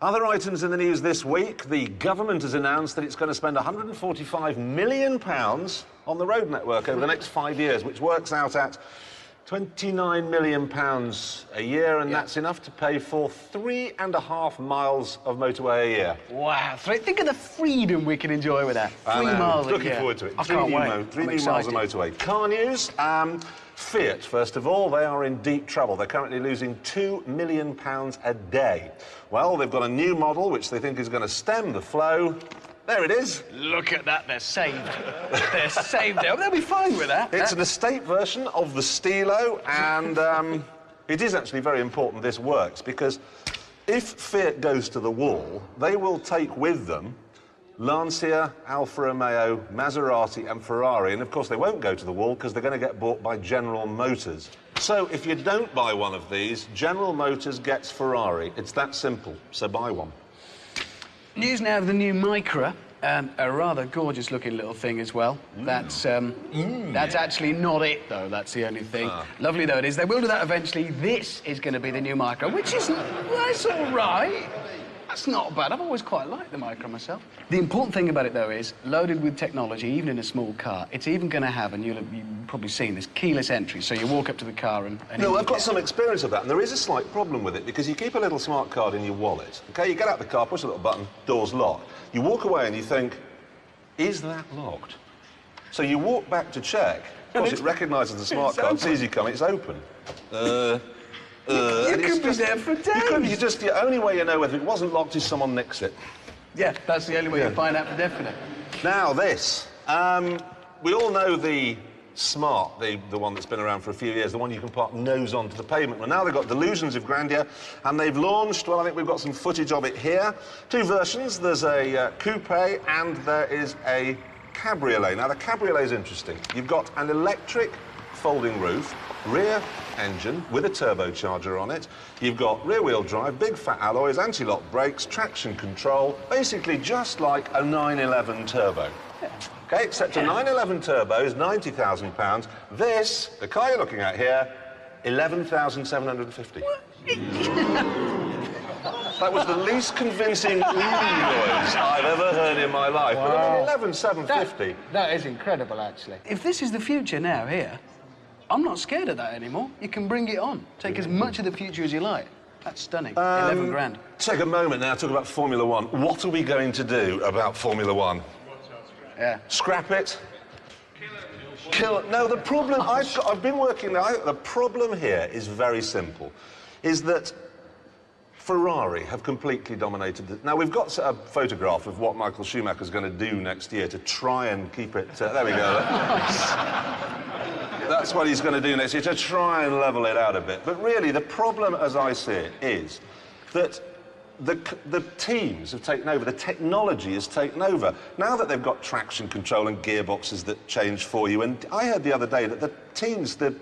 Other items in the news this week, the government has announced that it's going to spend £145 million on the road network over the next 5 years, which works out at £29 million a year, and that's enough to pay for 3.5 miles of motorway a year. Wow, think of the freedom we can enjoy with that. 3 miles a year. Looking forward to it. I can't wait. Three new miles of motorway. Car news. Fiat, first of all, they are in deep trouble. They're currently losing £2 million a day. Well, they've got a new model which they think is going to stem the flow. There it is. Look at that, they're saved. They're saved. They'll be fine with that. It's an estate version of the Stilo, and it is actually very important this works, because if Fiat goes to the wall, they will take with them Lancia, Alfa Romeo, Maserati and Ferrari, and of course they won't go to the wall because they're going to get bought by General Motors. So if you don't buy one of these, General Motors gets Ferrari. It's that simple, so buy one. News now of the new Micra, a rather gorgeous-looking little thing as well. That's actually not it, though. That's the only thing. Lovely though it is. They will do that eventually. This is going to be the new Micra, which is that's all right. That's not bad. I've always quite liked the Micra myself. The important thing about it, though, is loaded with technology, even in a small car, it's even going to have, and you've probably seen this, keyless entry. So you walk up to the car and no, I've got some experience of that, and there is a slight problem with it, because you keep a little smart card in your wallet, OK? You get out the car, push a little button, door's locked. You walk away and you think, is that locked? So you walk back to check. Of course, it recognises the smart card, sees you coming, it's open. You could be there for days. The only way you know whether it wasn't locked is someone nicks it. Yeah, that's the only way you find out for definite. Now, this. We all know the Smart, the one that's been around for a few years, the one you can park nose onto the pavement. Well, now they've got delusions of grandeur, and they've launched, well, I think we've got some footage of it here. Two versions. There's a coupe and there is a cabriolet. Now, the cabriolet is interesting. You've got an electric folding roof, rear engine with a turbocharger on it. You've got rear-wheel drive, big fat alloys, anti-lock brakes, traction control, basically just like a 911 Turbo. OK, except a 911 Turbo is £90,000. This, the car you're looking at here, £11,750. That was the least convincing noise I've ever heard in my life. Wow. But I mean, 11,750. That is incredible, actually. If this is the future now here, I'm not scared of that anymore. You can bring it on. Take as much of the future as you like. That's stunning. 11 grand. Take a moment now to talk about Formula One. What are we going to do about Formula One? Yeah. Scrap it? Kill it? No, the problem... I've been working... The problem here is very simple, is that Ferrari have completely dominated the... Now, we've got a photograph of what Michael Schumacher's going to do next year to try and keep it... there we go. That's what he's going to do next year, to try and level it out a bit. But really, the problem, as I see it, is that the teams have taken over, the technology has taken over. Now that they've got traction control and gearboxes that change for you, and I heard the other day that the teams, the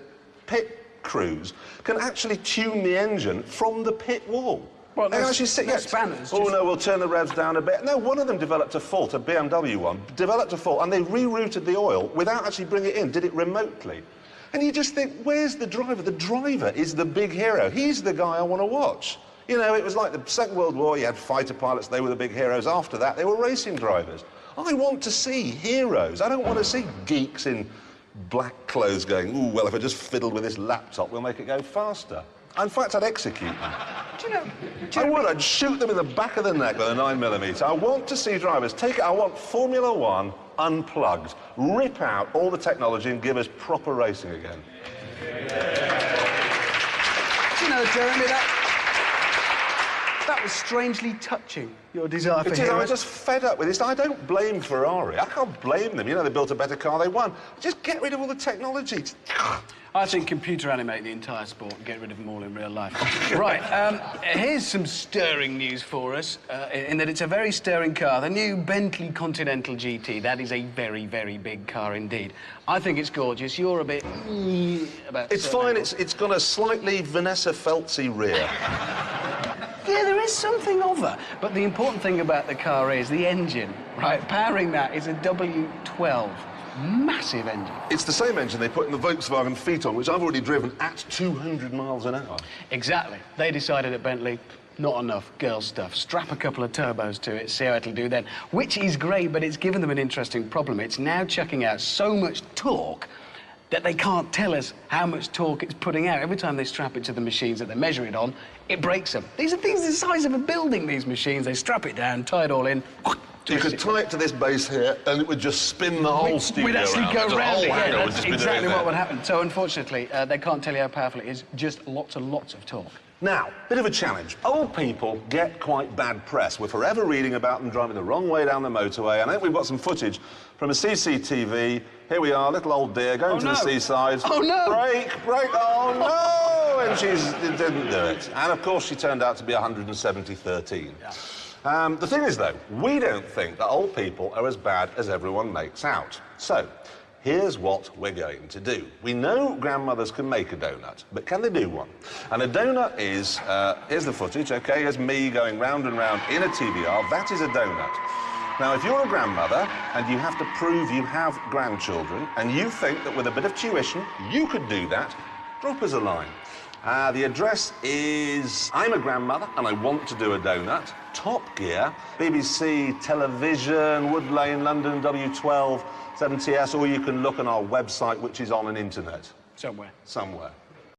pit crews, can actually tune the engine from the pit wall. Well, they actually sit, spanners. Oh, no, we'll turn the revs down a bit. No, one of them developed a fault, a BMW one, developed a fault, and they rerouted the oil without actually bringing it in, did it remotely. And you just think, where's the driver? The driver is the big hero. He's the guy I want to watch. You know, it was like the Second World War, you had fighter pilots, they were the big heroes. After that, they were racing drivers. I want to see heroes. I don't want to see geeks in black clothes going, ooh, well, if I just fiddled with this laptop, we'll make it go faster. In fact, I'd execute them. I'd shoot them in the back of the neck with a 9mm. I want to see drivers take it. I want Formula One unplugged, rip out all the technology and give us proper racing again. Do you know, Jeremy, that was strangely touching, your desire for heroes. I'm just fed up with this. I don't blame Ferrari. I can't blame them. You know, they built a better car, they won. Just get rid of all the technology. I think computer animate the entire sport and get rid of them all in real life. Right, here's some stirring news for us, in that it's a very stirring car. The new Bentley Continental GT. That is a very, very big car indeed. I think it's gorgeous. You're a bit... about... It's fine. It's got a slightly Vanessa Feltzy rear. Yeah, there is something of her. But the important thing about the car is the engine, right? Powering that is a W12. Massive engine. It's the same engine they put in the Volkswagen Phaeton, which I've already driven at 200 miles an hour. Exactly. They decided at Bentley, not enough girl stuff. Strap a couple of turbos to it, see how it'll do then. Which is great, but it's given them an interesting problem. It's now chucking out so much torque that they can't tell us how much torque it's putting out. Every time they strap it to the machines that they measure it on, it breaks them. These are things the size of a building, these machines. They strap it down, tie it all in. You could tie it to this base here, and it would just spin the whole studio We'd actually around. go round it, yeah, that's exactly exactly what would happen. So, unfortunately, they can't tell you how powerful it is, just lots and lots of torque. Now, bit of a challenge. Old people get quite bad press. We're forever reading about them driving the wrong way down the motorway, and I think we've got some footage from a CCTV. Here we are, little old dear, going to the seaside. Oh, no! Brake, oh, no! And she didn't do it. And, of course, she turned out to be 170-13. Yeah. The thing is, though, we don't think that old people are as bad as everyone makes out. So, here's what we're going to do. We know grandmothers can make a donut, but can they do one? And a donut is, here's the footage, OK? Here's me going round and round in a TVR. That is a donut. Now, if you're a grandmother and you have to prove you have grandchildren and you think that with a bit of tuition you could do that, drop us a line. The address is, I'm a grandmother and I want to do a donut. Top Gear, BBC Television, Wood Lane, London, W12, 7TS, or you can look on our website, which is on an internet. Somewhere. Somewhere.